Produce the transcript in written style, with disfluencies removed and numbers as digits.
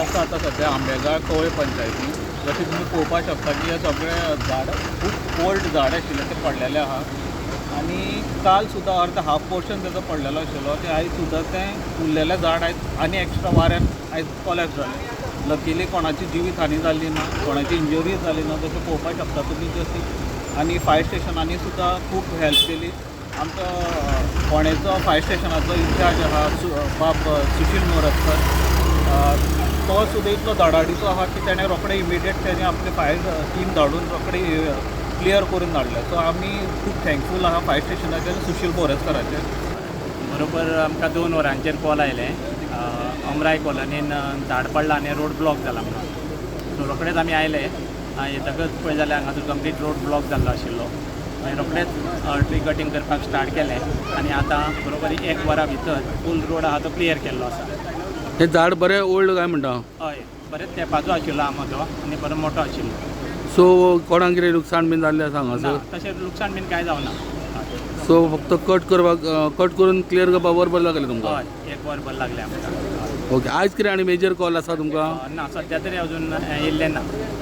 आसा आतां सध्या आंबेगाळ कवळे पंचायती. जशें तुमी पळोवपाक शकता की हे सगळे झाड खूब ओल्ड झाड आशिल्ले ते पडलेले आहा आनी काल सुद्दां अर्द हाफ पोर्शन तेजो पडलेलो आशिल्लो ते आयज सुद्दां तें उरलेलें झाड आयज आनी एक्स्ट्रा वाऱ्यान आयज कोलॅप्स जालें. लकिली कोणाची जिवीत हानी जाल्ली ना, कोणाची इंजरी जाली ना, जशें पळोवपाक शकता तुमी जशी. आनी फायर स्टेशनांनी सुद्दां खूब हेल्प केली. आमचो फोंडेचो फायर स्टेशनाचो इन्चार्ज आहा बाब सुशील मोरजकर, तो सुद्दां इतलो धडाडीचो आहा की तेणें रोखडें इमिडिएट तेणें आपली फायर टीम धाडून रोखडी क्लियर करून धाडलें. सो आमी खूब थँकफूल आहा फायर स्टेशनाचे सुशील मोरजकराचे. बरोबर आमकां 2 वरांचेर कॉल आयलें अमराय कॉलनीन झाड पडलां आनी रोड ब्लॉक जाला म्हणून. सो रोखडेच आमी आयले. येतकच पळय जाल्यार हांगासर कंप्लीट रोड ब्लॉक जाल्लो आशिल्लो. मागीर रोखडेच ट्री कटींग करपाक स्टार्ट केलें आनी आतां बरोबर 1 वरा भितर फूल रोड आहा तो क्लियर केल्लो आसा. हे झाड बरें ओल्ड काय म्हणटा. हय, बरेच तेंपाचो आशिल्लो आंबो तो आनी बरो मोठो आशिल्लो. सो कोणाक कितें लुकसाण बीन जाल्लें आसा ना, हांगासर. तशें लुकसाण बीन कांय जावना. सो फक्त कट करून क्लियर करपाक वरभर लागलें तुमकां. हय, 1 वर भर लागलें आमकां. ओके. आयज कितें आनी मेजर कॉल आसा तुमकां. ना, सध्या तरी अजून येयल्लें ना.